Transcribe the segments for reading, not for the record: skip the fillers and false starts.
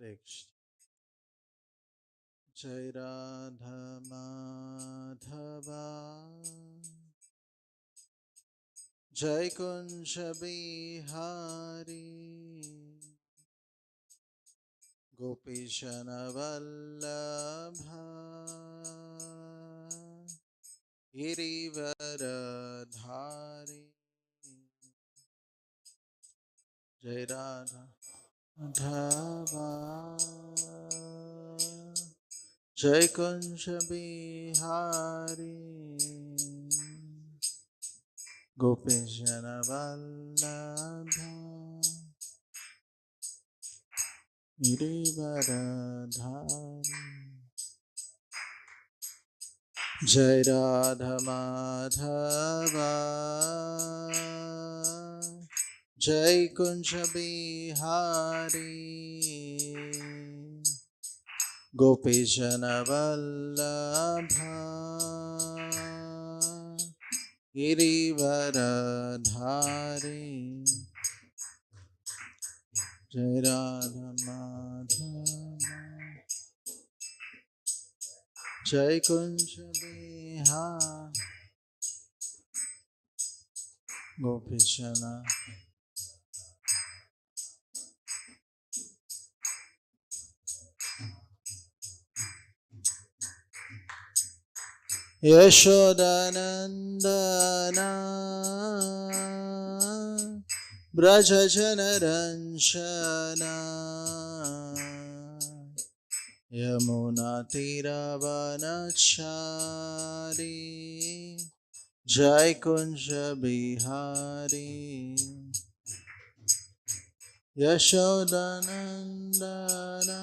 Hare Krishna. Jai Radha Madhava Jai Kunja Bihari Gopishana Vallabha Girivaradhari Jai Radha Madhava Jai Kunja Bihari Gopishana Vallabha Girivaradhari Jai Radha Madhava Jai Kunja Bihari Gopishana Vallabha Girivaradhari Jai Radha Madhava Jai Kunja Bihari Gopishana Yashodanandana Braja Janaranjana Yamuna Tiravanachari Jai Kunja Bihari Yashodanandana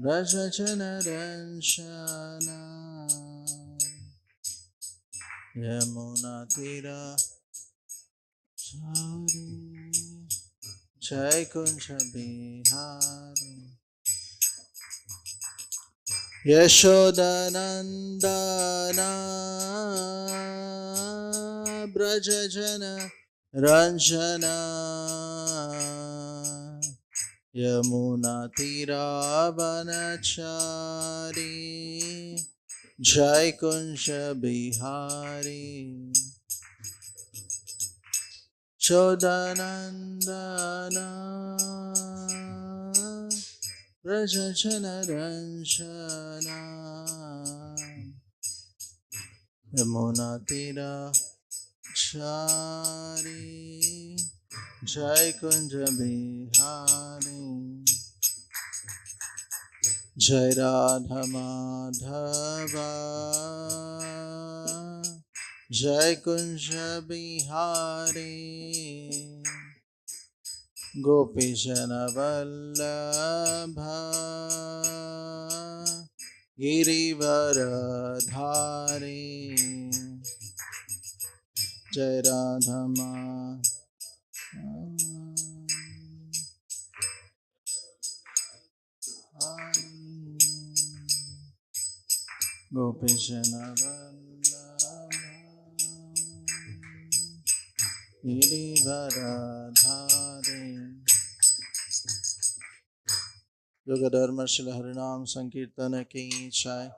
Braja Janaranjana Yamuna Tira Jai Kunja Bihari Yashodanandana Braja Jana Ranjana Yamuna Tiravanachari Jai Kunja Bihari Shodanandana Braja Jana Ranjana Yamuna Tira Chari Jai Kunja Bihari Jai Radha Madhava Jai Kunja Bihari Gopishana Vallabha Girivaradhari Jai Radha Madhava Gopishana Vallabha Girivaradhari Yogadharma Shila Harinam Sankirtana ki jai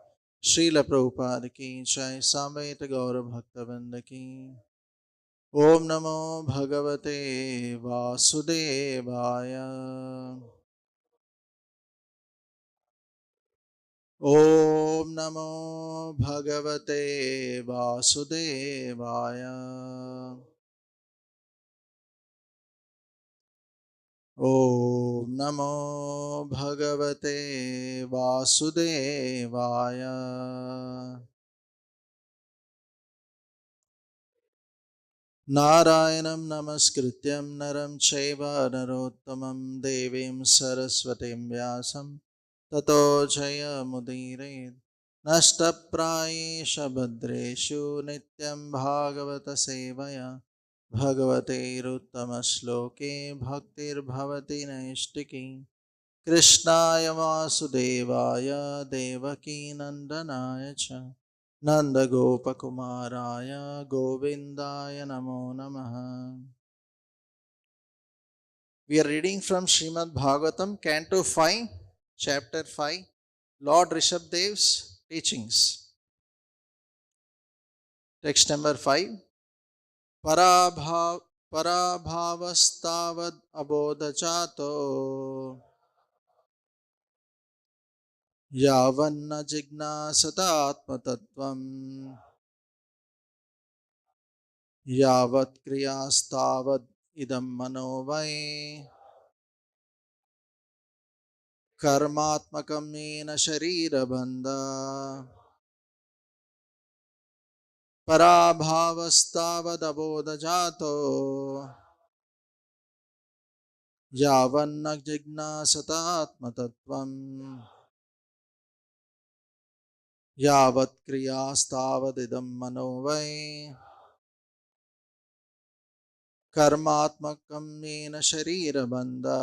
Srila Prabhupada ki jai Samveta Gaura Bhaktavinda ki Om Namo Bhagavate Vasudevaya Om Namo Bhagavate Vasudevaya Om Namo Bhagavate Vasudevaya Narayanam Namaskrityam Naram Chaiva Narottamam Devim Saraswatim Vyasam Tato Jaya Mudire Nashtaprayesha Bhadreshu Nityam Bhagavata Sevaya Bhagavate Ruttamaśloke Bhaktir Bhavati Naistiki Krishnaya Vasudevaya Devaki Nandanaya Cha Nanda Gopakumaraya Govindaya Namo Namaha We are reading from Srimad Bhagavatam, Canto 5, Chapter 5, Lord Rishabdev's teachings. Text number 5. Parabhavastavad abodhachato yavanna jignasata atmatattvam yavat kriyastavad idam manovai karmatmakam yena sharirabandha Parabhavastavad abodhajato yavanna jignasata atmatattvam yavat kriyastavad idam manovai karmatmakam yena sharirabandha.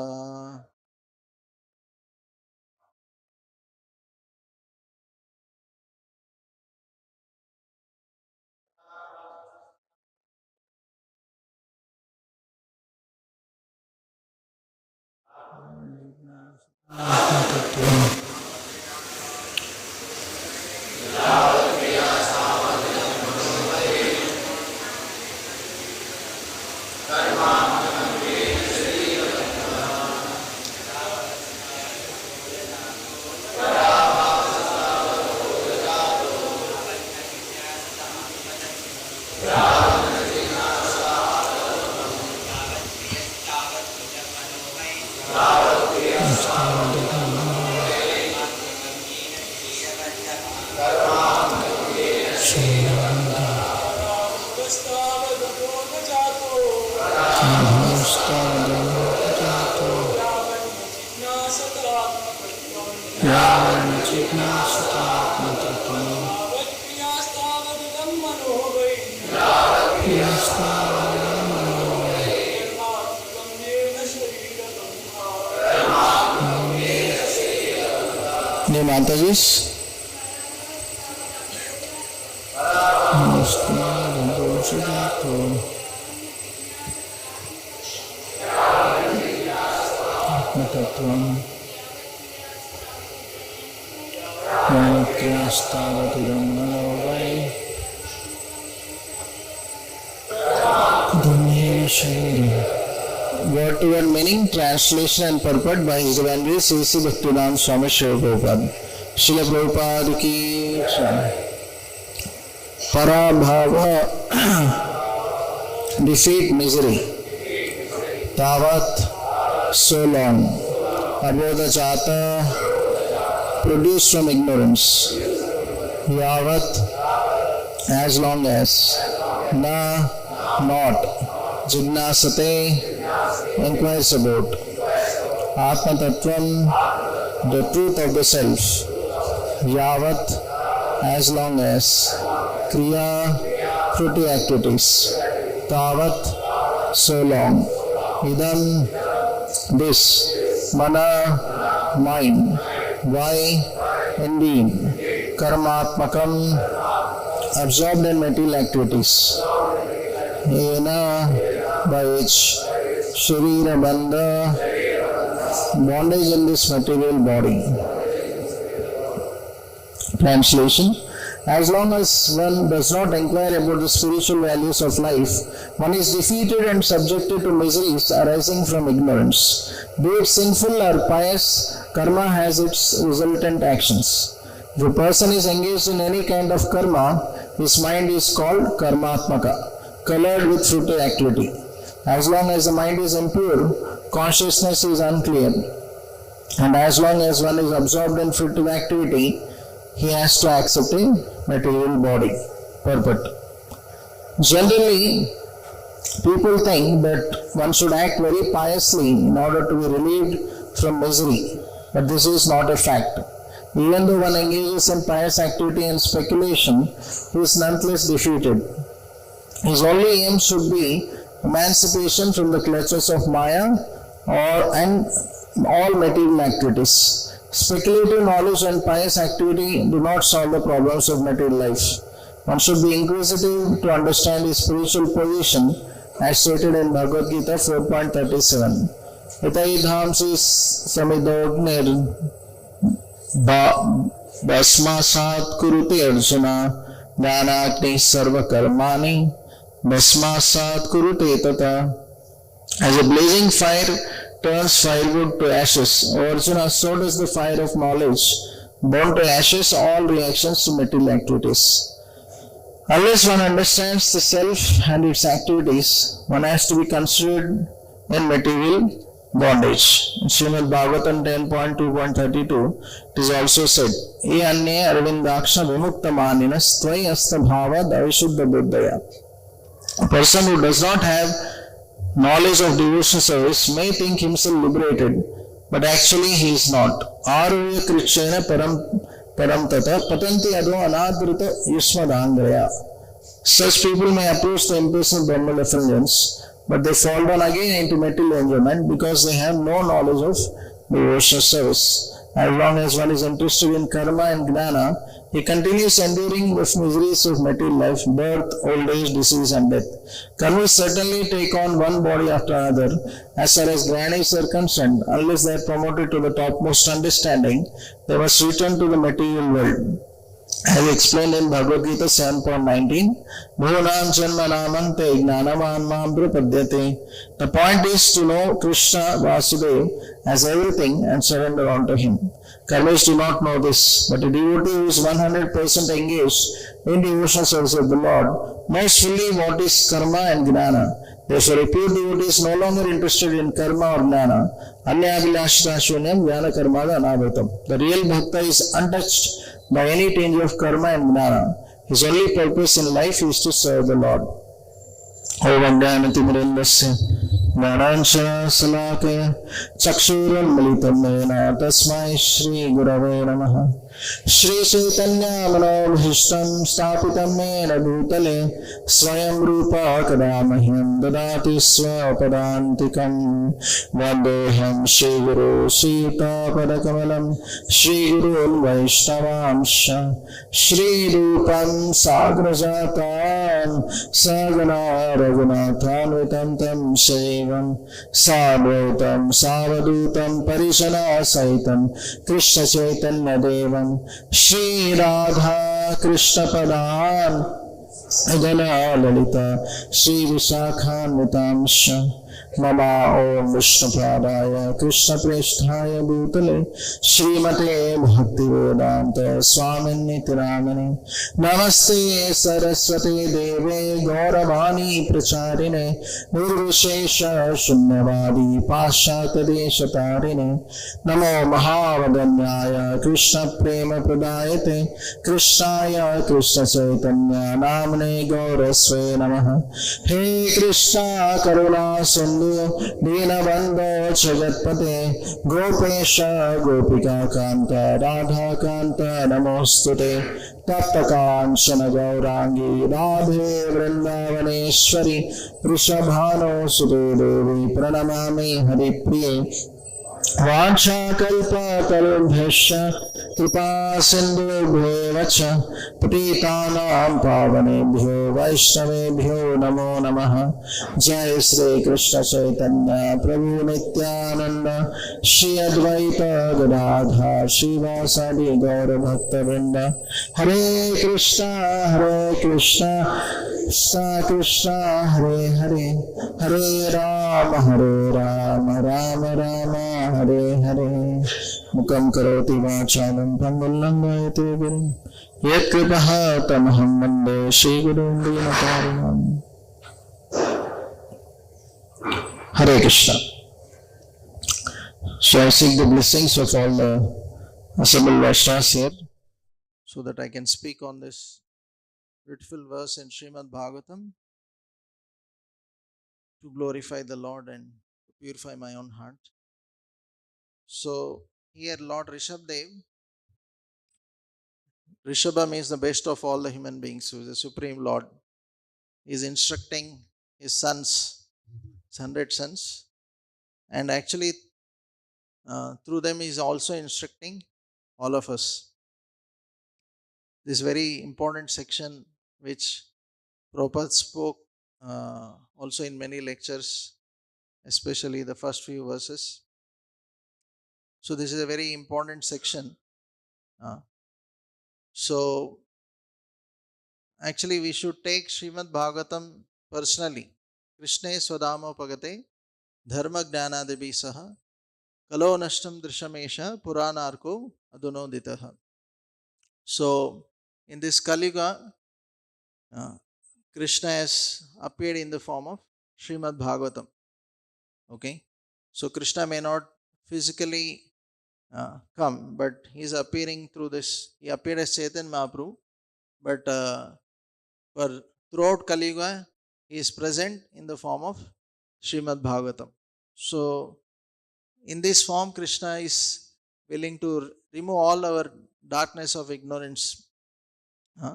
Name Antajis. Word to word meaning, translation and purport by His Divine Sri Bhaktivedanta Swami Srila Prabhupada. Srila Prabhupada ki Parabhava, defeat misery. Tavat, so long. Abodhachata, produced from ignorance. Yavat, as long as. Na, not. Jignasate, inquires about. Atma Tattvam, the truth of the self. Yavat, as long as. Kriya, fruity activities. Tavat, so long. Idam, this. Mana, mind. Why, indeed. Karmatmakam, absorbed in material activities. Yena, by which. Sharira bandha, bondage in this material body. Translation. As long as one does not inquire about the spiritual values of life, one is defeated and subjected to miseries arising from ignorance. Be it sinful or pious, karma has its resultant actions. If a person is engaged in any kind of karma, his mind is called karmatmaka, colored with fruitive activity. As long as the mind is impure, consciousness is unclear. And as long as one is absorbed in fruitive activity, he has to accept a material body. Purport. Generally, people think that one should act very piously in order to be relieved from misery. But this is not a fact. Even though one engages in pious activity and speculation, he is nonetheless defeated. His only aim should be emancipation from the clutches of Maya and all material activities. Speculative knowledge and pious activity do not solve the problems of material life. One should be inquisitive to understand his spiritual position as stated in Bhagavad Gita 4.37. Hitaidhamsi samidodnir Basmasat kurute Arjuna Dhanagni sarva karmani Basmasat kurute tata. As a blazing fire turns firewood to ashes, O Arjuna, so does the fire of knowledge burn to ashes all reactions to material activities. Unless one understands the self and its activities, one has to be considered in material bondage. In Srimad Bhagavatam 10.2.32, it is also said, E anye arvindaksha vimukta maninas tvai asta bhavad avishuddha buddhaya. A person who does not have knowledge of devotional service may think himself liberated, but actually he is not. Arya krichena param tata patanti ado anadrita yusmadangraya. Such people may approach the impersonal Brahman effulgence, but they fall down again into material enjoyment because they have no knowledge of devotional service. As long as one is interested in karma and jnana, he continues enduring the miseries of material life, birth, old age, disease and death. Karma will certainly take on one body after another as far as graves are concerned. Unless they are promoted to the topmost understanding, they must return to the material world. As explained in Bhagavad Gita 7.19, Bhunam Janmanamante Gnanaman Prapadyate. The point is to know Krishna Vasudeva as everything and surrender unto him. Karmis do not know this, but a devotee who is 100% engaged in devotional service of the Lord knows fully what is karma and jnana. Therefore, a pure devotee is no longer interested in karma or jnana. Anyabhilashtashunam jnana karmada anabhutam. The real bhakta is untouched by any tinge of karma and jnana. His only purpose in life is to serve the Lord. Om Jnanatimirindasya Jnananshana Chakshurunmalitam Mena Tasmai Shri Gurave Namaha. Shri Chaitanya Manobhishtam Stapitam Mena Bhutale Swayam Rupa Kadamahyam Dadati Swapadantikam Vandeham Shri Guru Sita Padakamalam Shri Guru Vaishnavamsha Shri Rupam Sagrajatam Sagana Raghunathan Vitam Tam Sevam Sadvaitam Savadutam Parishana Saitam Krishna Chaitanya Devam Shri Radha Krishna Padan Adana Lalita Shri Visakhan Vitamsha Mama Om Vishnu Pradaya Krishna Presthaya Bhutale Srimate Bhakti Vedanta Swamin Nitiramani Namaste Saraswati Deve Gauravani Pracharine Nirvishesha Shunyavadi Pashata Deshatarine Namo Mahavadanyaya Krishna Prema Pradayate Krishnaya Krishna Chaitanya Namane Gaurasve Namaha. He Krishna Karuna Sindhu Dinabandho Jagatpate Gopesha Gopika Kanta Radha Kanta Namostute Taptakanshana Gaurangi Radhe Vrindavaneshwari Rishabhano Sute Devi Pranamami Haripriye Vacha kalpa tarubhyasya kripa sindhubhyo vacha patitanam pavanebhyo vaishnavebhyo namo namaha. Jai Shri Krishna Chaitanya Prabhu Nityananda Shri Advaita Gadadhar Shivasadi Gaura Bhakta Vrinda. Hare Krishna Krishna Krishna Hare Hare Hare Rama Rama Hare Hare. Mukam karoti vācālam pangullanghayate girim yat kripaha tamaham vande Shri Gurun Dīnatarinam. Hare Krishna. So I seek the blessings of all the assembled Vaishnavas here so that I can speak on this beautiful verse in Srimad Bhagavatam to glorify the Lord and to purify my own heart. So here Lord Rishabdev, Rishabha means the best of all the human beings, who is the Supreme Lord, is instructing his sons, his 100 sons, and actually through them he is also instructing all of us. This very important section which Prabhupada spoke also in many lectures especially the first few verses. So this is a very important section. So actually we should take Srimad Bhagavatam personally. Krishna Swadama Pagate Dharma Jnana Devi Saha Kalo Nashtam Drishamesha Puranarko Adunoditaha. So in this Kaliga, Krishna has appeared in the form of Srimad Bhagavatam. Okay, so Krishna may not physically come, but he is appearing through this. He appeared as Chaitanya Mahaprabhu, but for throughout Kali Yuga, he is present in the form of Srimad Bhagavatam. So in this form, Krishna is willing to remove all our darkness of ignorance.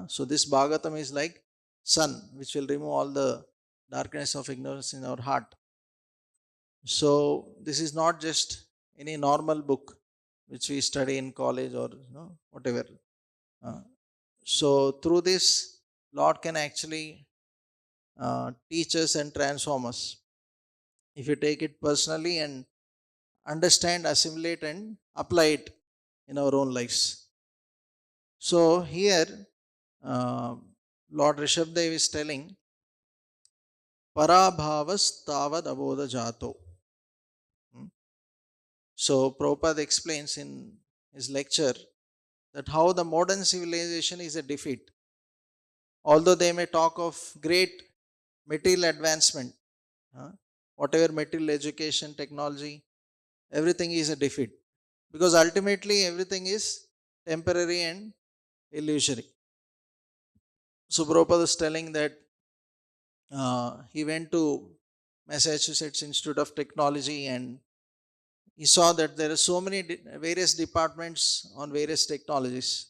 So this Bhagavatam is like sun, which will remove all the darkness of ignorance in our heart. So this is not just any normal book which we study in college or whatever. So through this, Lord can actually teach us and transform us if you take it personally and understand, assimilate, and apply it in our own lives. So here, Lord Rishabdev is telling, Parabhavas tavad abodha jato. So Prabhupada explains in his lecture that how the modern civilization is a defeat. Although they may talk of great material advancement, whatever material education, technology, everything is a defeat. Because ultimately everything is temporary and illusory. So Prabhupada is telling that he went to Massachusetts Institute of Technology and he saw that there are so many various departments on various technologies.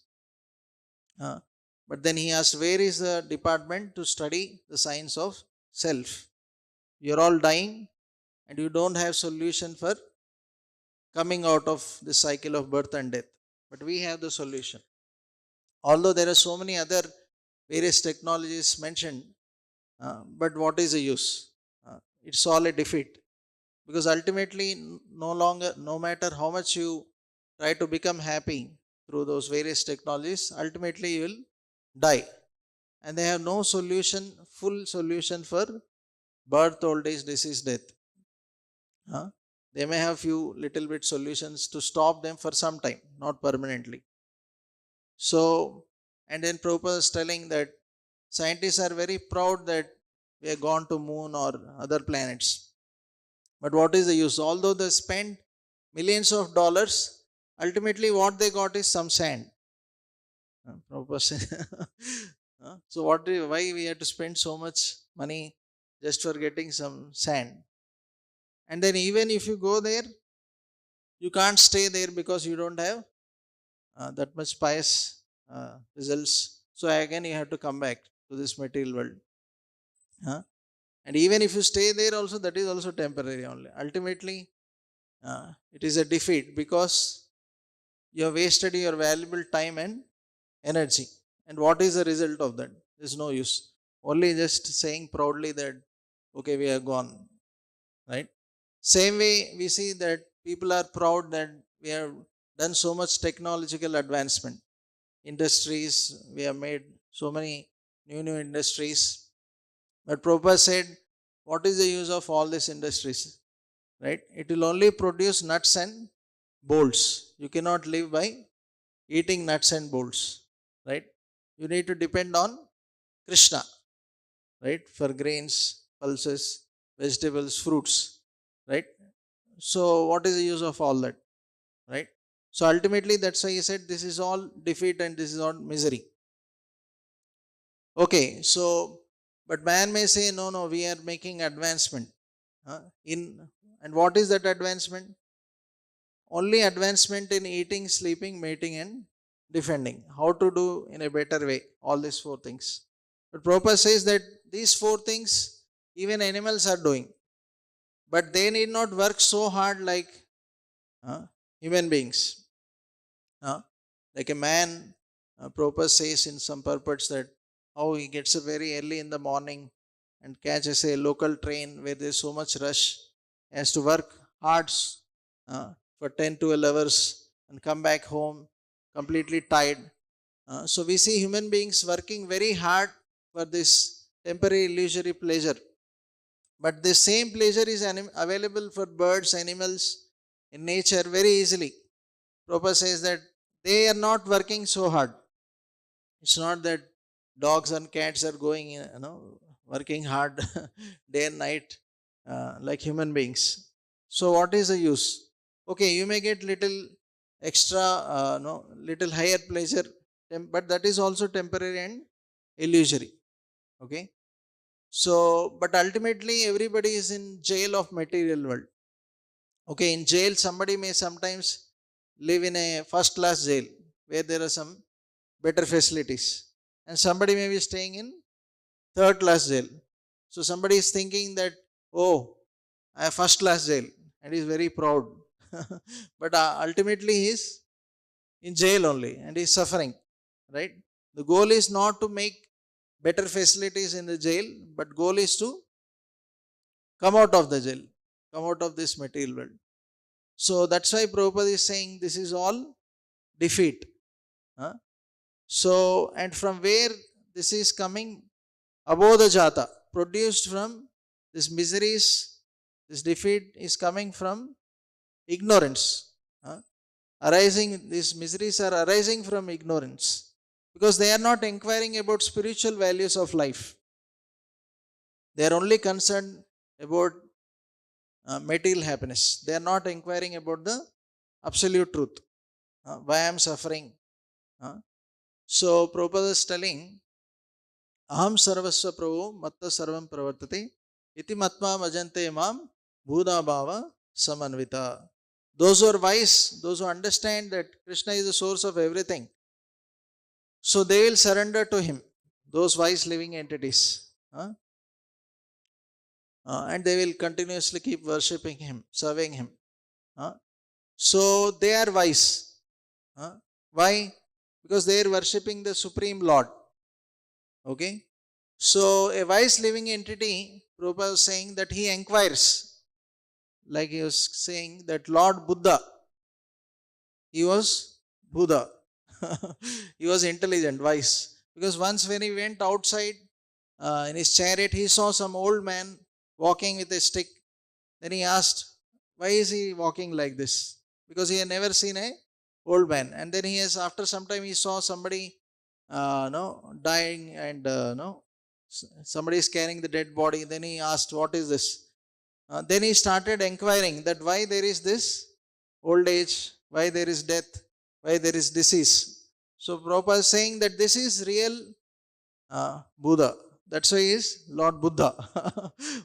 But then he asked, where is the department to study the science of self? You're all dying and you don't have solution for coming out of the cycle of birth and death. But we have the solution. Although there are so many other various technologies mentioned, but what is the use? It's all a defeat. Because ultimately, no matter how much you try to become happy through those various technologies, ultimately you will die. And they have no solution, full solution for birth, old age, disease, death. They may have few little bit solutions to stop them for some time, not permanently. So, and then Prabhupada is telling that scientists are very proud that we have gone to moon or other planets. But what is the use? Although they spent millions of dollars, ultimately what they got is some sand. So why we have to spend so much money just for getting some sand? And then even if you go there, you can't stay there because you don't have that much pious results. So again you have to come back to this material world. And even if you stay there also, that is also temporary only. Ultimately, it is a defeat because you have wasted your valuable time and energy. And what is the result of that? There is no use. Only just saying proudly that, okay, we are gone. Right? Same way we see that people are proud that we have done so much technological advancement. Industries, we have made so many new industries. But Prabhupada said, what is the use of all these industries? Right? It will only produce nuts and bolts. You cannot live by eating nuts and bolts. Right? You need to depend on Krishna. Right? For grains, pulses, vegetables, fruits. Right? So what is the use of all that? Right? So ultimately that's why he said this is all defeat and this is all misery. Okay, so but man may say, no, we are making advancement. And what is that advancement? Only advancement in eating, sleeping, mating, and defending. How to do in a better way, all these four things. But Prabhupada says that these four things even animals are doing. But they need not work so hard like human beings. Like a man, Prabhupada says in some purports that how he gets up very early in the morning and catches a local train where there's so much rush has to work hard for 10 to 12 hours and come back home completely tired. So we see human beings working very hard for this temporary illusory pleasure. But this same pleasure is available for birds, animals in nature very easily. Prabhupada says that they are not working so hard. It's not that dogs and cats are going, working hard day and night like human beings. So what is the use? Okay, you may get little extra, little higher pleasure, but that is also temporary and illusory. Okay. So, but ultimately everybody is in jail of material world. Okay, in jail somebody may sometimes live in a first class jail where there are some better facilities, and somebody may be staying in third class jail. So somebody is thinking that, oh, I have first class jail, and he is very proud. But ultimately he is in jail only and he is suffering, right? The goal is not to make better facilities in the jail, but goal is to come out of the jail, come out of this material world. So that's why Prabhupada is saying this is all defeat. So, and from where this is coming? Abodha jata, produced from this miseries, this defeat is coming from ignorance. Arising, these miseries are arising from ignorance, because they are not inquiring about spiritual values of life. They are only concerned about material happiness. They are not inquiring about the absolute truth. Why I am suffering? So Prabhupada is telling, aham sarvasva prabhu matta sarvam pravartate iti matma majante mam bhuda bhava samanvita. Those who are wise, those who understand that Krishna is the source of everything, so they will surrender to him, those wise living entities, and they will continuously keep worshipping him, serving him. So they are wise. Why? Because they are worshipping the Supreme Lord. Okay. So a wise living entity, Prabhupada was saying that he inquires, like he was saying that Lord Buddha, he was Buddha. He was intelligent, wise. Because once when he went outside in his chariot, he saw some old man walking with a stick. Then he asked, why is he walking like this? Because he had never seen a old man. And then he has, after some time, he saw somebody dying, and somebody is carrying the dead body. Then he asked, what is this? Then he started inquiring that why there is this old age, why there is death, why there is disease. So Prabhupada is saying that this is real Buddha. That's why he is Lord Buddha,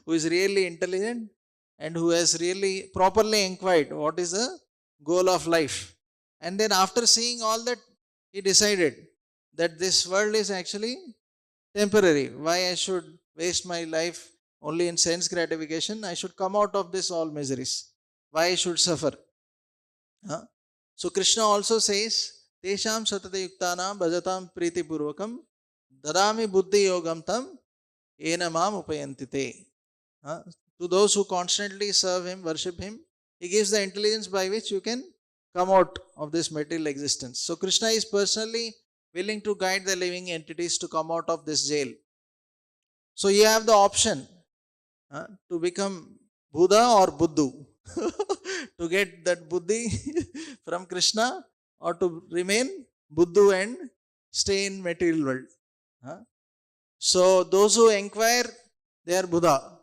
who is really intelligent and who has really properly inquired what is the goal of life. And then after seeing all that, he decided that this world is actually temporary. Why I should waste my life only in sense gratification? I should come out of this all miseries. Why I should suffer? So Krishna also says, Tesham satata yuktanam bhajatam priti purvakam dadami buddhi yogam tam ena mam upayantite. To those who constantly serve him, worship him, he gives the intelligence by which you can come out of this material existence. So Krishna is personally willing to guide the living entities to come out of this jail. So you have the option to become Buddha or Buddhu, to get that buddhi from Krishna, or to remain Buddhu and stay in material world. So those who inquire, they are Buddha,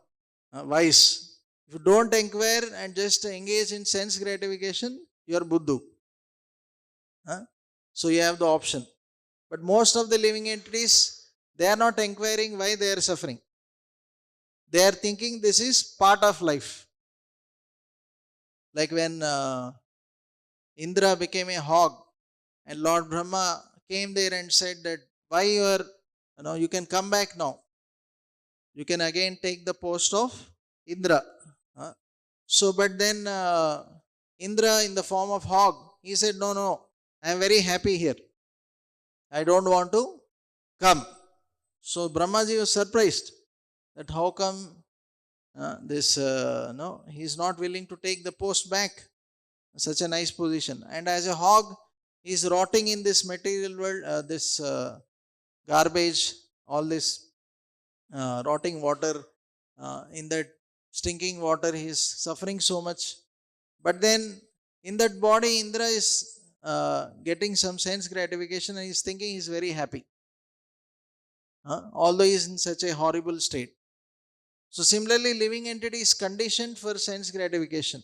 wise. If you don't inquire and just engage in sense gratification, you are Buddhu. So you have the option. But most of the living entities, they are not inquiring why they are suffering. They are thinking this is part of life. Like when Indra became a hog, and Lord Brahma came there and said that why you are, you can come back now. You can again take the post of Indra. So, but then Indra in the form of hog, he said, no, I am very happy here. I don't want to come. So Brahmaji was surprised that how come No, he is not willing to take the post back. Such a nice position. And as a hog, he is rotting in this material world, this garbage, all this rotting water, in that stinking water, he is suffering so much. But then in that body, Indra is getting some sense gratification and he is thinking he is very happy, although he is in such a horrible state. So similarly, living entity is conditioned for sense gratification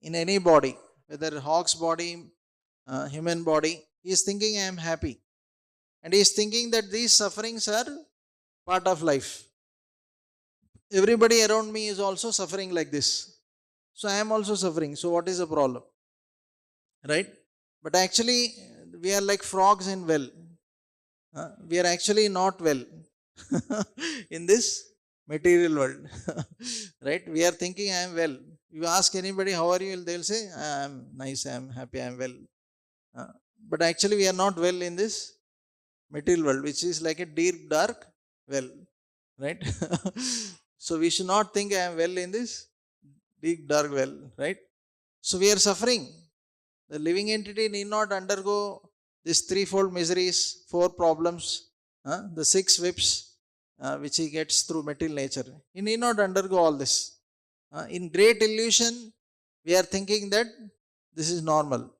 in any body, whether hog's body, human body. He is thinking I am happy, and he is thinking that these sufferings are part of life. Everybody around me is also suffering like this, so I am also suffering. So what is the problem, right? But actually, we are like frogs in well. We are actually not well in this material world, right? We are thinking I am well. You ask anybody how are you, they'll say I am nice, I am happy, I am well. But actually, we are not well in this material world, which is like a deep dark well, right? So we should not think I am well in this deep dark well, right? So we are suffering. The living entity need not undergo these threefold miseries, four problems, the six whips which he gets through material nature. He need not undergo all this. In great illusion, we are thinking that this is normal,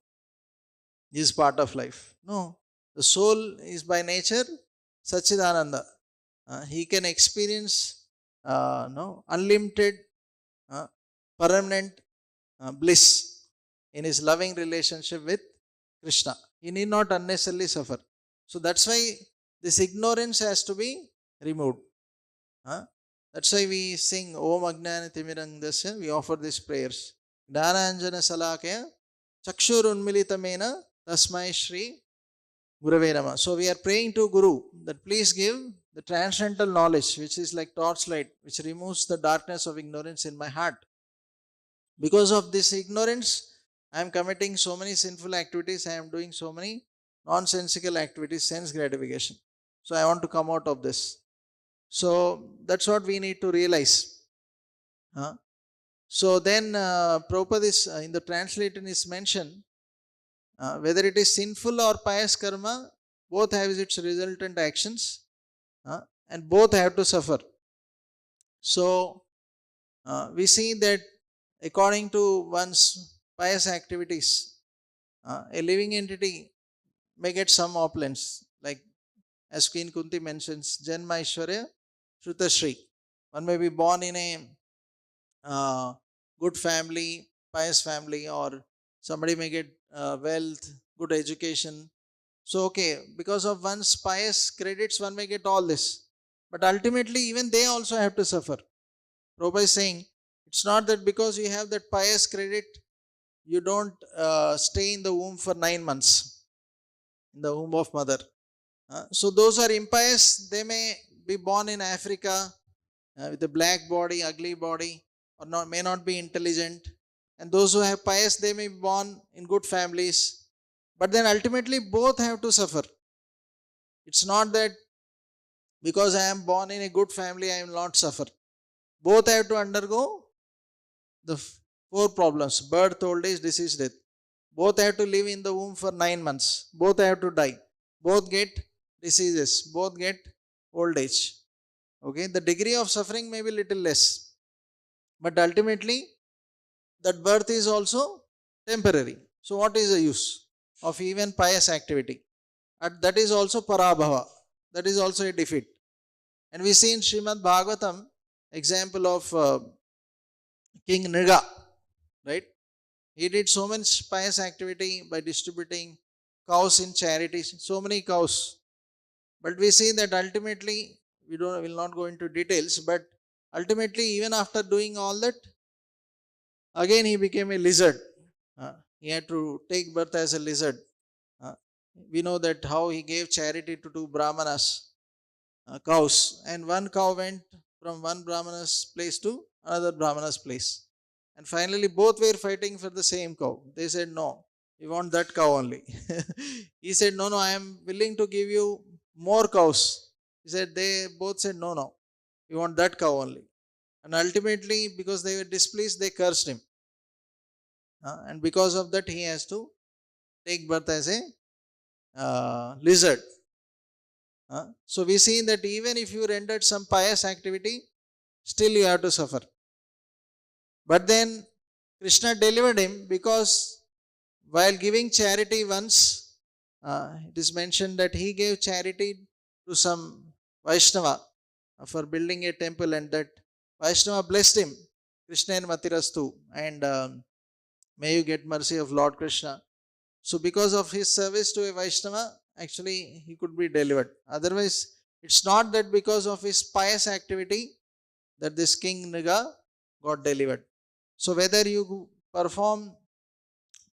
this is part of life. No, the soul is by nature Sachidananda. He can experience unlimited, permanent bliss in his loving relationship with Krishna. He need not unnecessarily suffer. So that's why this ignorance has to be removed. That's why we sing Om Ajnana Timirandasya, we offer these prayers. Jnana Salakaya Chakshur Unmilitamena Tasmai Shri Gurave Nama. So we are praying to Guru that please give the transcendental knowledge, which is like torchlight, which removes the darkness of ignorance in my heart. Because of this ignorance, I am committing so many sinful activities, I am doing so many nonsensical activities, sense gratification. So I want to come out of this. So that's what we need to realize. So then Prabhupada is, in the translation is mentioned, whether it is sinful or pious karma, both have its resultant actions, and both have to suffer. So we see that according to one's pious activities, a living entity may get some opulence, like as Queen Kunti mentions, Janma Aishwarya Shrutashri. One may be born in a good family, pious family, or somebody may get wealth, good education. So, okay, because of one's pious credits, one may get all this. But ultimately, even they also have to suffer. Prabhupada is saying, it's not that because you have that pious credit, you don't stay in the womb for 9 months, in the womb of mother. So those are impious, they may be born in Africa with a black body, ugly body, or may not be intelligent. And those who have pious, they may be born in good families. But then ultimately both have to suffer. It's not that because I am born in a good family, I will not suffer. Both have to undergo the four problems: birth, old age, disease, death. Both have to live in the womb for 9 months. Both have to die. Both get diseases. Both get old age. Okay, the degree of suffering may be little less. But ultimately, that birth is also temporary. So what is the use of even pious activity? And that is also parabhava. That is also a defeat. And we see in Srimad Bhagavatam example of King Nriga, right? He did so much pious activity by distributing cows in charities, so many cows. But we see that ultimately, will not go into details, but ultimately, even after doing all that, again he became a lizard. He had to take birth as a lizard. We know that how he gave charity to two brahmanas, cows, and one cow went from one brahmana's place to another brahmana's place. And finally, both were fighting for the same cow. They said, no, we want that cow only. He said, no, I am willing to give you more cows. He said, they both said, no, we want that cow only. and ultimately, because they were displeased, they cursed him. And because of that, he has to take birth as a lizard. So we see that even if you rendered some pious activity, still you have to suffer. But then Krishna delivered him, because while giving charity once, it is mentioned that he gave charity to some Vaishnava for building a temple, and that Vaishnava blessed him, Krishna and Matirastu, and may you get mercy of Lord Krishna. So because of his service to a Vaishnava, actually he could be delivered. Otherwise, it's not that because of his pious activity that this King Niga got delivered. So whether you perform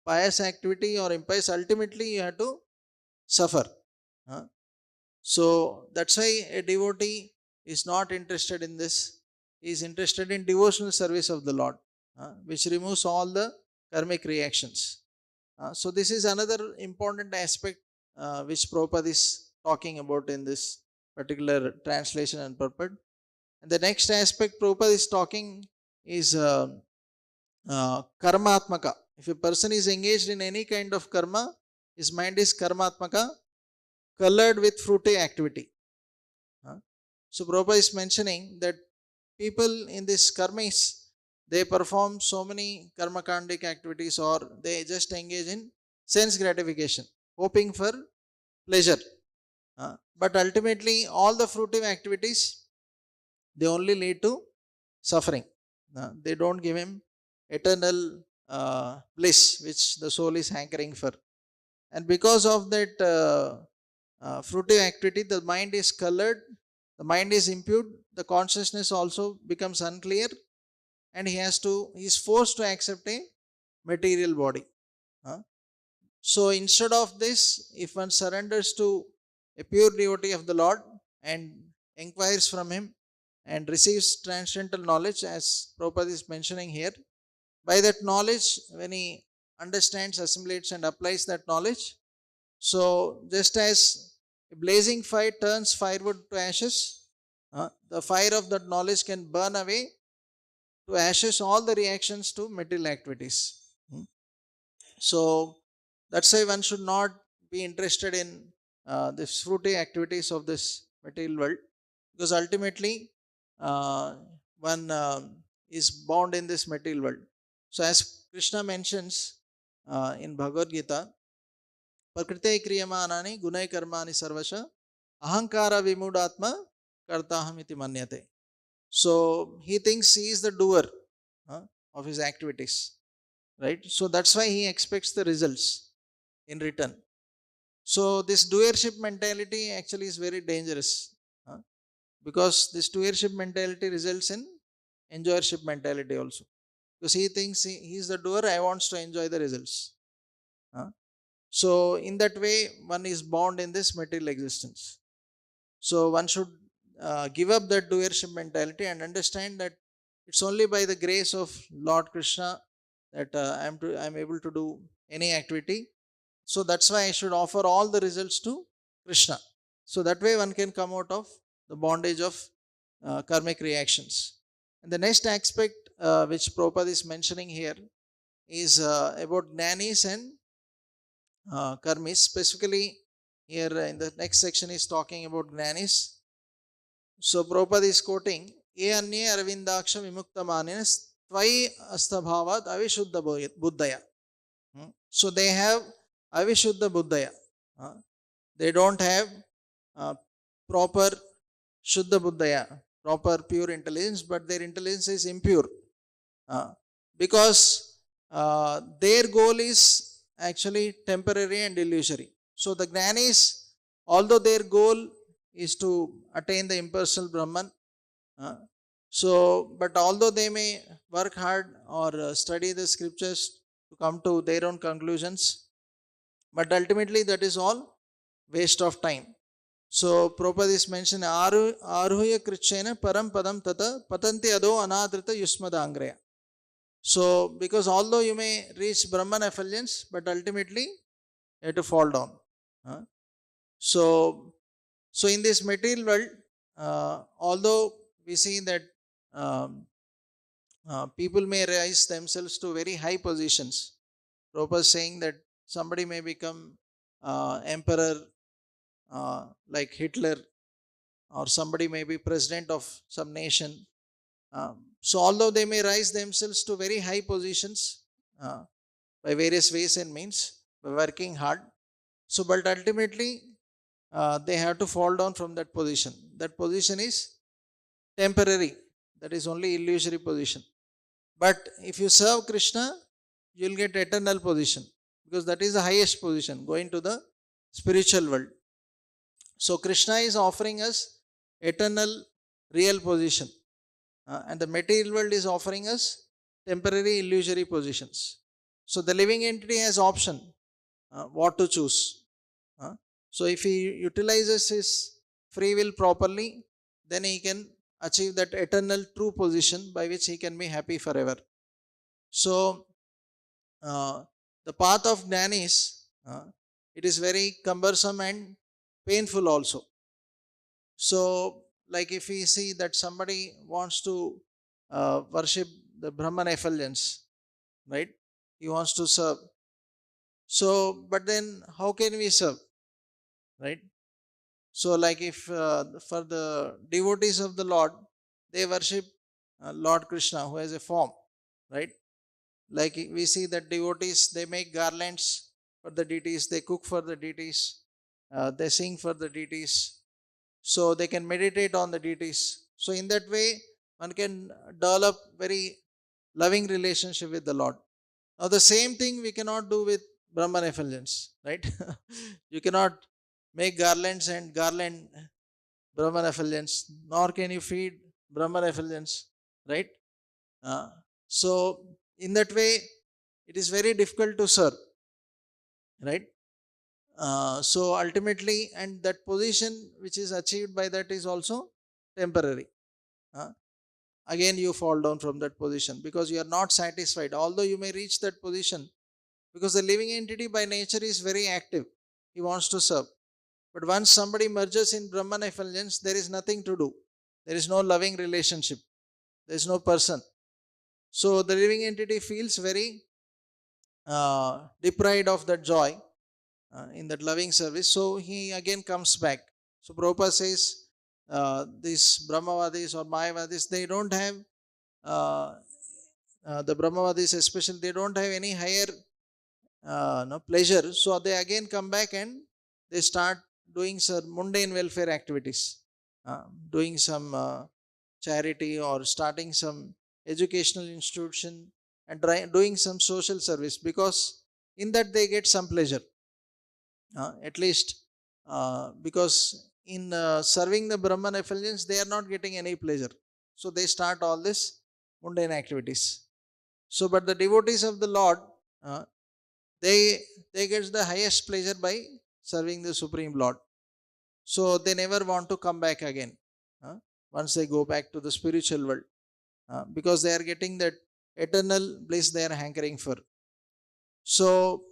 pious activity or impious, ultimately you have to suffer. So that's why a devotee is not interested in this. He is interested in devotional service of the Lord, which removes all the karmic reactions. So this is another important aspect which Prabhupada is talking about in this particular translation and purport. And the next aspect Prabhupada is talking is karmatmaka. If a person is engaged in any kind of karma, his mind is karmatmaka, colored with fruity activity. So Prabhupada is mentioning that people in this karmis, they perform so many karmakandic activities, or they just engage in sense gratification, hoping for pleasure. But ultimately, all the fruitive activities, they only lead to suffering. They don't give him eternal bliss, which the soul is hankering for. And because of that fruitive activity, the mind is colored, the mind is impured, the consciousness also becomes unclear, and he is forced to accept a material body. So instead of this, if one surrenders to a pure devotee of the Lord and inquires from him and receives transcendental knowledge, as Prabhupada is mentioning here, by that knowledge, when he understands, assimilates and applies that knowledge, so just as a blazing fire turns firewood to ashes, the fire of that knowledge can burn away to ashes all the reactions to material activities. So that's why one should not be interested in the fruity activities of this material world, because ultimately one is bound in this material world. So as Krishna mentions in Bhagavad Gita, Prakrite kriyamanani gunai karmani sarvasha ahankara vimudatma kartaham iti manyate. So he thinks he is the doer of his activities, right? So that's why he expects the results in return. So this doership mentality actually is very dangerous, because this doership mentality results in enjoyership mentality also, because he thinks he is the doer, I wants to enjoy the results. So in that way, one is bound in this material existence. So one should give up that doership mentality and understand that it's only by the grace of Lord Krishna that I'm able to do any activity. So that's why I should offer all the results to Krishna. So that way one can come out of the bondage of karmic reactions. And the next aspect which Prabhupada is mentioning here is about Jnanis and karmis. Specifically here in the next section is talking about Jnanis. So Prabhupada is quoting, Ye anye arvindaksha vimukta manis tvai astabhavat avishuddha buddhaya. So they have avishuddha buddhaya. They don't have proper shuddha buddhaya, proper pure intelligence, but their intelligence is impure. Because their goal is actually temporary and illusory. So the Jnanis, although their goal is to attain the impersonal Brahman, but although they may work hard or study the scriptures to come to their own conclusions, but ultimately that is all waste of time. So Prabhupada is mentioned, Aruhya Krichena Param Padam Tata Patanti Ado Anadrita Yusmadangraya. So because although you may reach Brahman effulgence, but ultimately you have to fall down. So in this material world, although we see that people may rise themselves to very high positions. Prabhupada is saying that somebody may become emperor like Hitler, or somebody may be president of some nation. So although they may rise themselves to very high positions by various ways and means, by working hard, so but ultimately they have to fall down from that position. That position is temporary, that is only illusory position. But if you serve Krishna, you will get eternal position, because that is the highest position, going to the spiritual world. So Krishna is offering us eternal real position, and the material world is offering us temporary illusory positions. So the living entity has option what to choose. So if he utilizes his free will properly, then he can achieve that eternal true position by which he can be happy forever. So the path of Jnanis, it is very cumbersome and painful also. So like if we see that somebody wants to worship the Brahman effulgence, right? He wants to serve. So, but then how can we serve, right? So like if for the devotees of the Lord, they worship Lord Krishna who has a form, right? Like we see that devotees, they make garlands for the deities, they cook for the deities, they sing for the deities, so they can meditate on the deities. So in that way, one can develop very loving relationship with the Lord. Now the same thing we cannot do with Brahman effulgence, right? You cannot make garlands and garland Brahman effulgence, nor can you feed Brahman effulgence, right? So in that way, it is very difficult to serve, right? So ultimately, and that position which is achieved by that is also temporary. Again, you fall down from that position because you are not satisfied. Although you may reach that position, because the living entity by nature is very active, he wants to serve. But once somebody merges in Brahman effulgence, there is nothing to do. There is no loving relationship. There is no person. So the living entity feels very deprived of that joy in that loving service. So he again comes back. So Prabhupada says these Brahmavadis or Mayavadis, they don't have, the Brahmavadis especially, they don't have any higher pleasure. So they again come back and they start doing some mundane welfare activities, doing some charity or starting some educational institution and doing some social service, because in that they get some pleasure, at least because in serving the Brahman effulgence they are not getting any pleasure, so they start all this mundane activities. So but the devotees of the Lord, they get the highest pleasure by serving the Supreme Lord, so they never want to come back again once they go back to the spiritual world, because they are getting that eternal bliss they are hankering for. So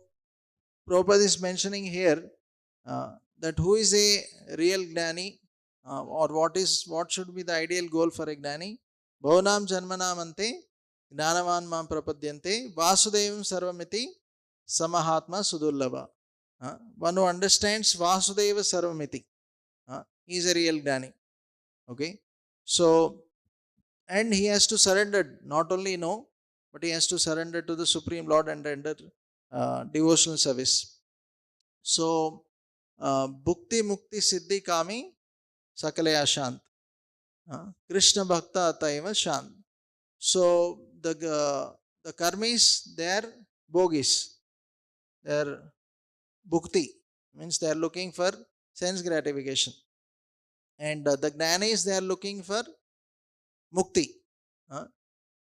Prabhupada is mentioning here that who is a real Gnani, or what should be the ideal goal for a Gnani? Bhavanam Janmanam Ante Gnanavan Mam Prapadyante Vasudevam Sarvamiti Samahatma Sudurlava. One who understands Vasudeva Sarvamiti, he is a real Gnani. Okay, so and he has to surrender, not only know, but he has to surrender to the Supreme Lord and render devotional service. So Bhukti Mukti Siddhi Kami Sakalaya Shant, Krishna Bhakta Ataiva Shant. So the karmis, they are bogis, they are bhukti, means they are looking for sense gratification, and the jnanis, they are looking for mukti,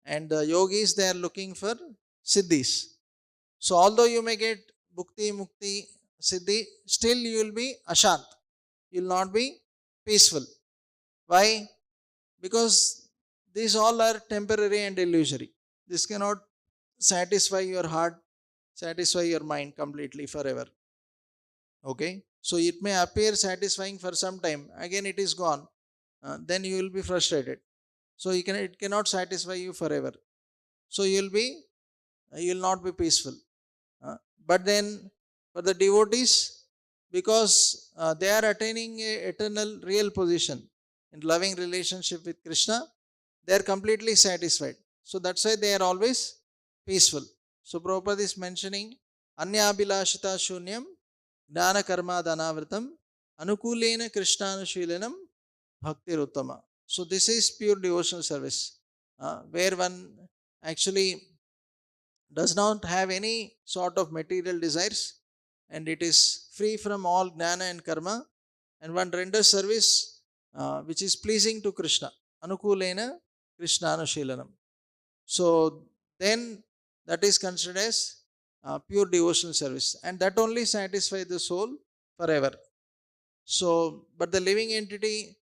and the yogis, they are looking for siddhis. So although you may get bhukti, mukti, siddhi, still you will be ashant, you will not be peaceful. Why? Because these all are temporary and illusory. This cannot satisfy your heart, satisfy your mind completely forever. Okay, so it may appear satisfying for some time, again it is gone, then you will be frustrated. So it cannot satisfy you forever. So you will not be peaceful. But then for the devotees, because they are attaining a eternal real position in loving relationship with Krishna, they are completely satisfied. So that's why they are always peaceful. So Prabhupada is mentioning Anyabhilashita Shunyam Jnana Karma Dhanavritam Anukulena Krishnanushilanam Bhakti Ruttama. So this is pure devotional service, where one actually does not have any sort of material desires, and it is free from all jnana and karma, and one renders service which is pleasing to Krishna. Anukulena Krishnanushilanam. So then that is considered as pure devotional service, and that only satisfies the soul forever. So, but the living entity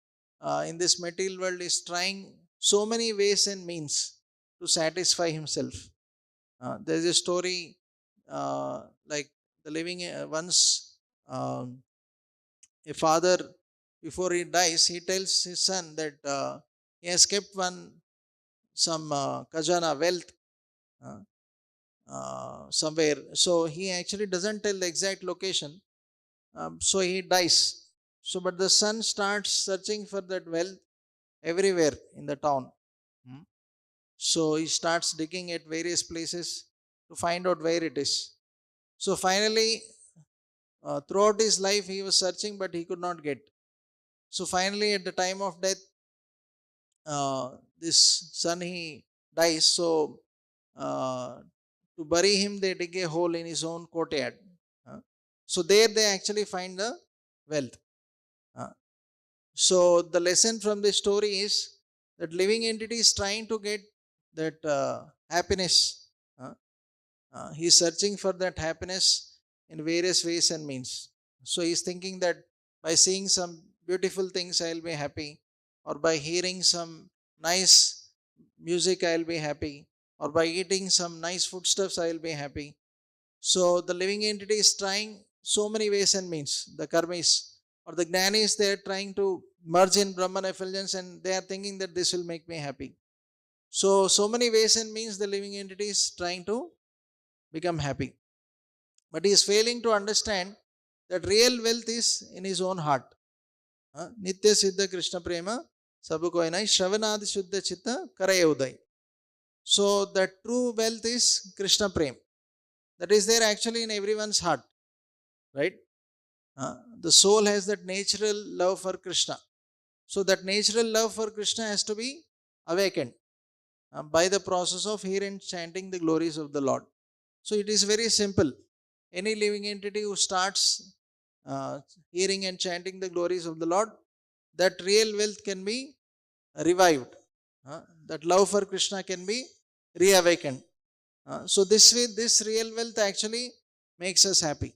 in this material world is trying so many ways and means to satisfy himself. There is a story like the living once a father, before he dies, he tells his son that he has kept some khajana wealth uh, somewhere. So he actually doesn't tell the exact location. So he dies. So, but the son starts searching for that wealth everywhere in the town. Hmm. So he starts digging at various places to find out where it is. So finally, throughout his life, he was searching, but he could not get. So finally, at the time of death, this son he dies. So to bury him, they dig a hole in his own courtyard. So there they actually find the wealth. So the lesson from this story is that living entity is trying to get that happiness. He is searching for that happiness in various ways and means. So he is thinking that by seeing some beautiful things I will be happy, or by hearing some nice music I will be happy, or by eating some nice foodstuffs I will be happy. So the living entity is trying so many ways and means. The karmis or the jnanis, they are trying to merge in Brahman effulgence, and they are thinking that this will make me happy. So many ways and means the living entity is trying to become happy. But he is failing to understand that real wealth is in his own heart. Nitya Siddha Krishna Prema Sabu Koinai Shravanadi Shuddha Chitta Karayodai. So the true wealth is Krishna Prem. That is there actually in everyone's heart. Right? The soul has that natural love for Krishna. So that natural love for Krishna has to be awakened by the process of hearing and chanting the glories of the Lord. So it is very simple. Any living entity who starts hearing and chanting the glories of the Lord, that real wealth can be revived. That love for Krishna can be reawakened. So this way, this real wealth actually makes us happy.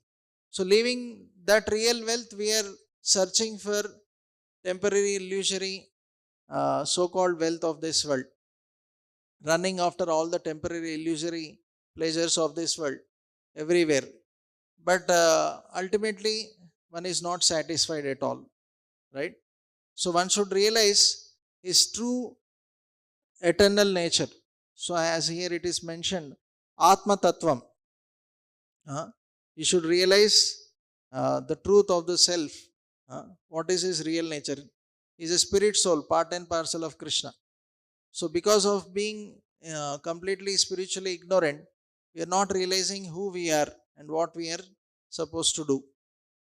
So leaving that real wealth, we are searching for temporary, illusory, so-called wealth of this world, running after all the temporary, illusory pleasures of this world everywhere. But ultimately, one is not satisfied at all, right? So one should realize his true eternal nature. So as here it is mentioned, Atma Tattvam. You should realize the truth of the self. What is his real nature? He is a spirit soul, part and parcel of Krishna. So because of being completely spiritually ignorant, we are not realizing who we are and what we are supposed to do.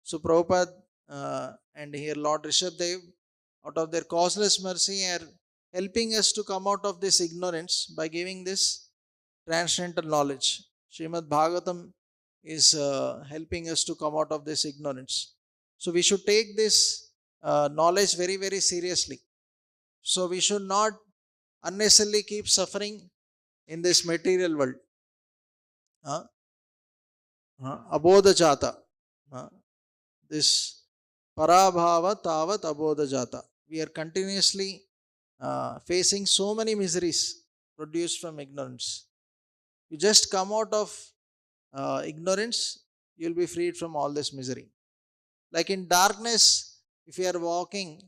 So Prabhupada and here Lord Rishabdev, out of their causeless mercy, are helping us to come out of this ignorance by giving this transcendental knowledge. Srimad Bhagavatam is helping us to come out of this ignorance. So we should take this knowledge very, very seriously. So we should not unnecessarily keep suffering in this material world. Abodha jata. This parabhava tavat abodha jata. We are continuously facing so many miseries produced from ignorance. You just come out of ignorance, you will be freed from all this misery. Like in darkness, if you are walking,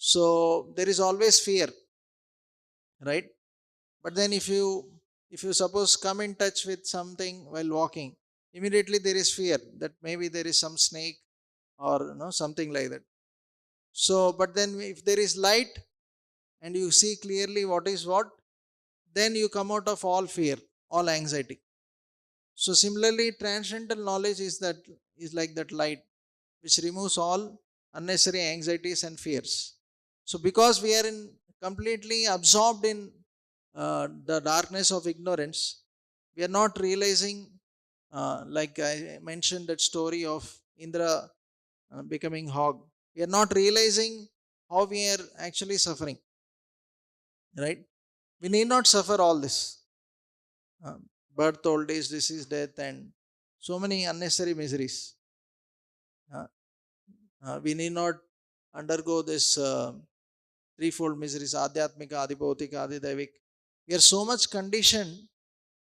So there is always fear, right? But then if you suppose come in touch with something while walking, immediately there is fear that maybe there is some snake or something like that. So, but then if there is light and you see clearly what is what, then you come out of all fear, all anxiety. So similarly, transcendental knowledge is like that light which removes all unnecessary anxieties and fears. So because we are completely absorbed in the darkness of ignorance, we are not realizing, like I mentioned that story of Indra becoming hog. We are not realizing how we are actually suffering, right? We need not suffer all this. Birth, old age, disease, death, and so many unnecessary miseries. We need not undergo this threefold miseries, Adhyatmika, Adibhautika, Adidevik. We are so much conditioned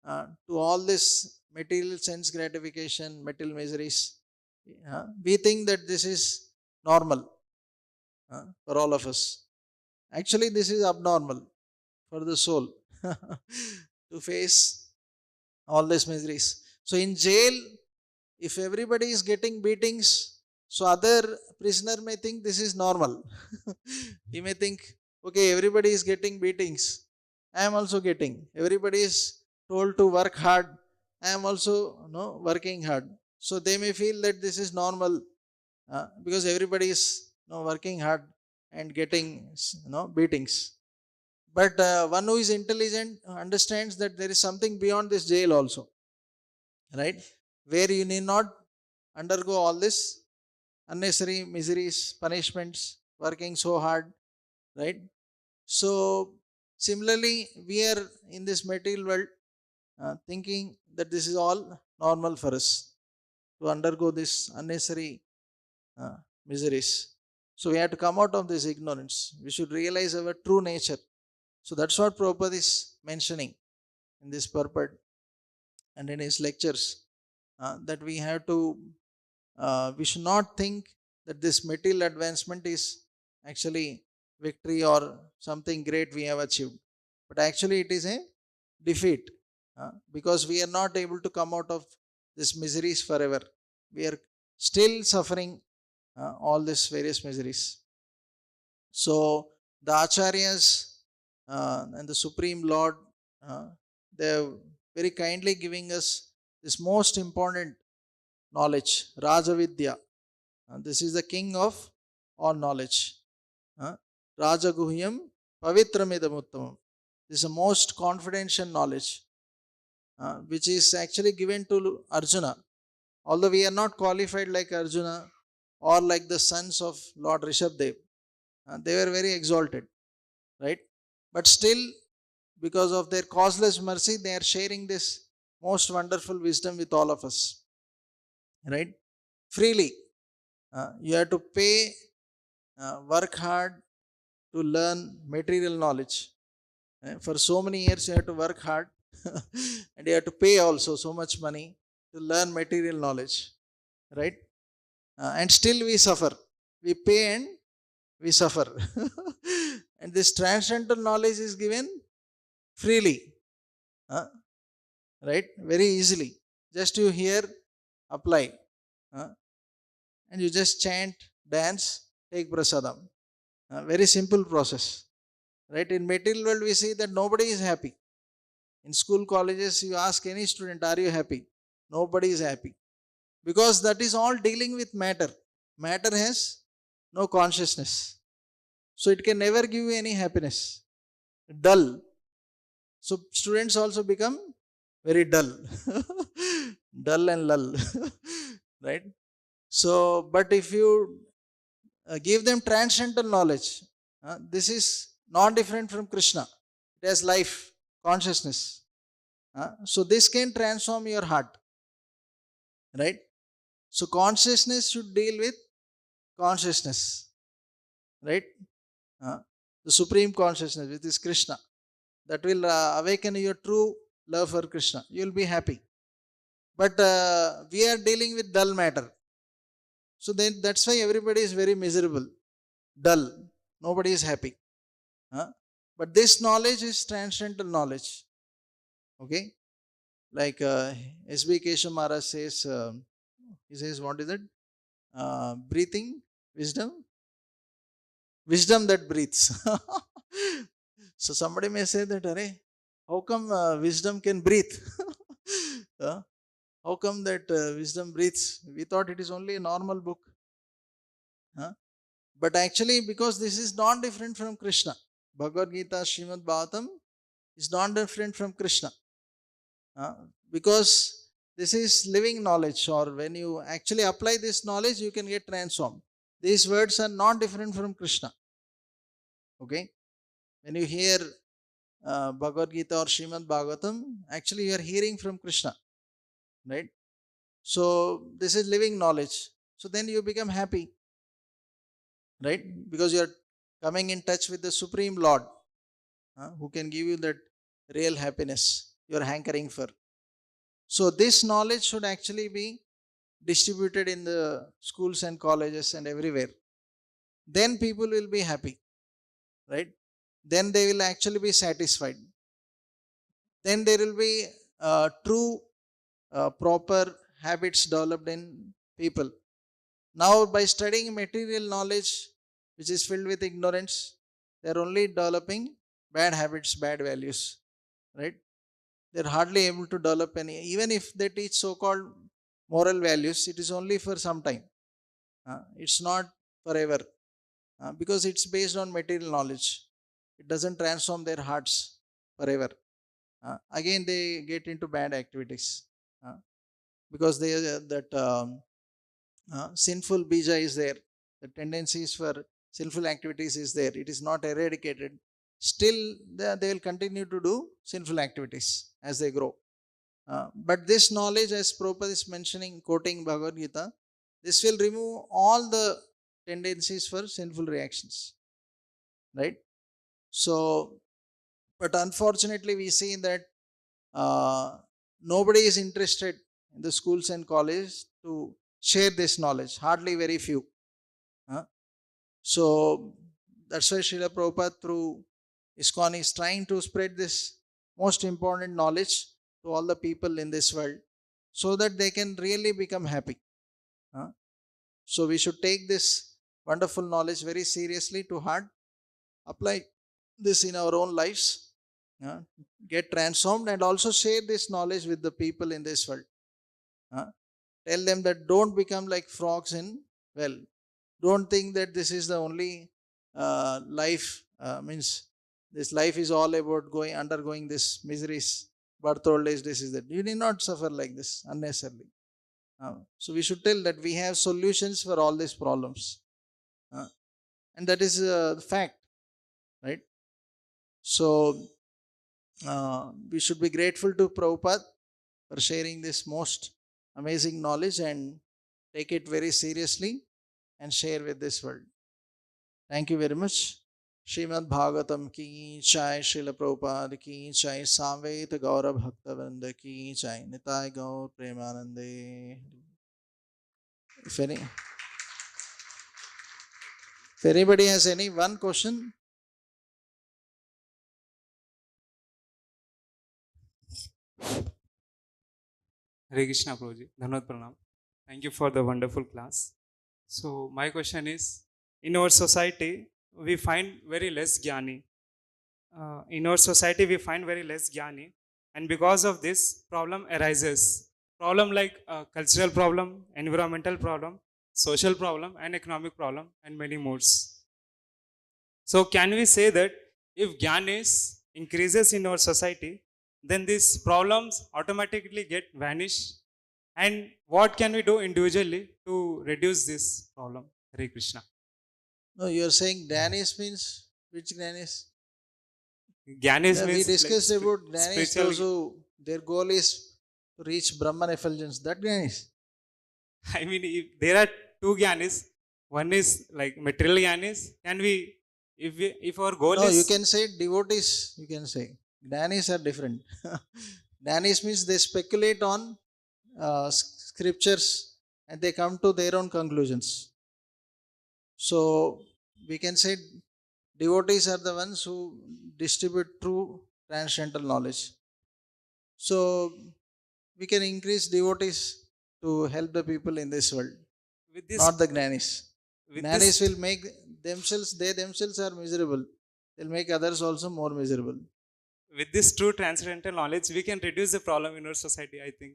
to all this material sense gratification, material miseries. We think that this is normal for all of us. Actually, this is abnormal for the soul to face all these miseries. So in jail, if everybody is getting beatings, so other prisoner may think this is normal. He may think, okay, everybody is getting beatings. I am also getting. Everybody is told to work hard. I am also working hard. So they may feel that this is normal because everybody is working hard and getting beatings. But one who is intelligent understands that there is something beyond this jail also, right? Where you need not undergo all this unnecessary miseries, punishments, working so hard, right? So, similarly, we are in this material world thinking that this is all normal for us to undergo this unnecessary uh, miseries. So, we have to come out of this ignorance. We should realize our true nature. So, that's what Prabhupada is mentioning in this purport and in his lectures, that we should not think that this material advancement is actually victory or something great we have achieved, but actually it is a defeat, because we are not able to come out of this miseries forever. We are still suffering all these various miseries. So the acharyas and the Supreme Lord, they are very kindly giving us this most important knowledge, Rajavidya. This is the king of all knowledge. Rajaguhyam Pavitramidamuttamam. This is the most confidential knowledge, which is actually given to Arjuna. Although we are not qualified like Arjuna or like the sons of Lord Rishabdev, they were very exalted, right? But still, because of their causeless mercy, they are sharing this most wonderful wisdom with all of us, right? Freely. You have to pay, work hard to learn material knowledge. For so many years, you have to work hard and you have to pay also so much money to learn material knowledge, right? And still we suffer. We pay and we suffer. And this transcendental knowledge is given freely, right? Very easily. Just you hear, apply, and you just chant, dance, take prasadam. Very simple process, right? In material world, we see that nobody is happy. In school, colleges, you ask any student, are you happy? Nobody is happy. Because that is all dealing with matter. Matter has no consciousness. So it can never give you any happiness. Dull. So students also become very dull. Dull and lull. Right? So, but if you give them transcendental knowledge, this is not different from Krishna. It has life, consciousness. So this can transform your heart, right? So consciousness should deal with consciousness, right? The supreme consciousness, which is Krishna, that will awaken your true love for Krishna. You will be happy. But we are dealing with dull matter. So then that's why everybody is very miserable, dull. Nobody is happy. But this knowledge is transcendental knowledge. Okay? Like S.B. Keshav Maharaj says, he says, what is it? Breathing, wisdom, wisdom that breathes. So somebody may say that, Hare, how come wisdom can breathe? Uh, how come that wisdom breathes? We thought it is only a normal book. But actually, because this is not different from Krishna. Bhagavad Gita, Srimad Bhagavatam is not different from Krishna. Because this is living knowledge, or when you actually apply this knowledge, you can get transformed. These words are not different from Krishna. Okay? When you hear Bhagavad Gita or Srimad Bhagavatam, actually you are hearing from Krishna. Right? So this is living knowledge. So then you become happy. Right? Because you are coming in touch with the Supreme Lord, who can give you that real happiness you are hankering for. So this knowledge should actually be distributed in the schools and colleges and everywhere. Then people will be happy. Right? Then they will actually be satisfied. Then there will be true, proper habits developed in people. Now, by studying material knowledge, which is filled with ignorance, they are only developing bad habits, bad values. Right? They are hardly able to develop any. Even if they teach so-called moral values, it is only for some time. It's not forever, because it's based on material knowledge. It doesn't transform their hearts forever. Again, they get into bad activities, because they sinful bija is there. The tendencies for sinful activities is there. It is not eradicated. Still, they will continue to do sinful activities as they grow. But this knowledge, as Prabhupada is mentioning, quoting Bhagavad Gita, this will remove all the tendencies for sinful reactions. Right? So, but unfortunately, we see that nobody is interested in the schools and colleges to share this knowledge. Hardly very few. So that's why Srila Prabhupada through Iskcon is trying to spread this most important knowledge to all the people in this world, so that they can really become happy. So we should take this wonderful knowledge very seriously to heart, apply this in our own lives, get transformed, and also share this knowledge with the people in this world. Tell them that don't become like frogs in well. Don't think that this is the only life, means this life is all about undergoing this miseries, birth, old age, this is that. You need not suffer like this unnecessarily. So we should tell that we have solutions for all these problems, and that is the fact, right? So we should be grateful to Prabhupada for sharing this most amazing knowledge, and take it very seriously and share with this world. Thank you very much. Srimad Bhagavatam ki jai, Srila Prabhupada ki jai, Samveta Gaura Bhakta Vrinda ki jai, Nitai Gaur Premanande. If anybody has any one question, Hare Krishna, Prabhuji. Dhanavad Pranam. Thank you for the wonderful class. So, my question is, in our society, we find very less jnani. And because of this, problem arises. Problem like cultural problem, environmental problem, social problem, and economic problem, and many more. So, can we say that if jnana increases in our society, then these problems automatically get vanished? And what can we do individually to reduce this problem? Hare Krishna. no, you are saying Danis means which Danis? Jnana Yeah, we means discussed like about Danis, spiritual. those who their goal is to reach Brahman effulgence. That Danis. I mean, if there are two jnanis, one is like material jnanis. Can we, if our goal No, is you can say devotees, you can say. Danis are different. Danis means they speculate on scriptures and they come to their own conclusions. So we can say devotees are the ones who distribute true transcendental knowledge. So we can increase devotees to help the people in this world, With this, not the grannies. with Grannies this, will make they themselves are miserable. They'll make others also more miserable. with this true transcendental knowledge, we can reduce the problem in our society. I think,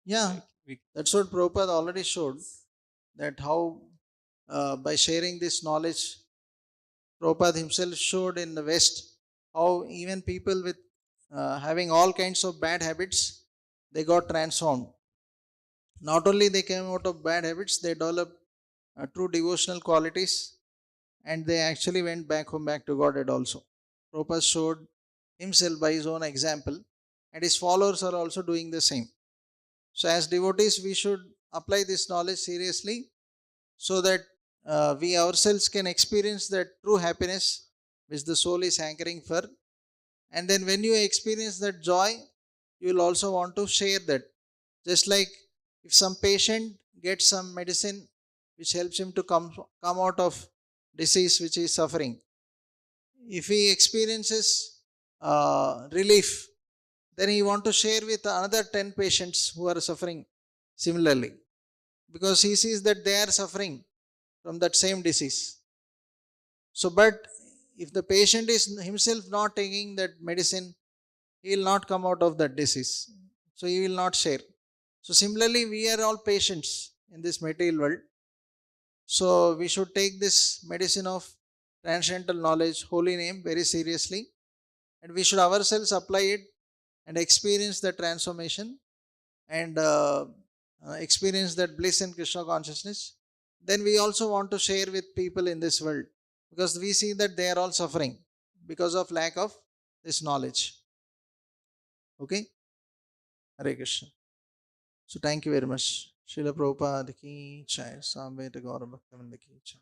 Yeah, we, that's what Prabhupada already showed, that how by sharing this knowledge, Prabhupada himself showed in the West how even people with having all kinds of bad habits, they got transformed. Not only they came out of bad habits, they developed true devotional qualities, and they actually went back home, back to Godhead also. Prabhupada showed himself by his own example, and his followers are also doing the same. So, as devotees, we should apply this knowledge seriously so that we ourselves can experience that true happiness which the soul is hankering for. And then, when you experience that joy, you will also want to share that. Just like if some patient gets some medicine which helps him to come out of disease which he is suffering, if he experiences relief, then he want to share with another 10 patients who are suffering similarly, because he sees that they are suffering from that same disease. So, but if the patient is himself not taking that medicine, he will not come out of that disease. So, he will not share. So, similarly, we are all patients in this material world. So, we should take this medicine of transcendental knowledge, holy name, very seriously, and we should ourselves apply it and experience the transformation and experience that bliss in Krishna consciousness. Then we also want to share with people in this world, because we see that they are all suffering because of lack of this knowledge. Okay? Hare Krishna. So thank you very much. Srila Prabhupada ki jai. Samveta Gaura Bhaktivinoda ki jai.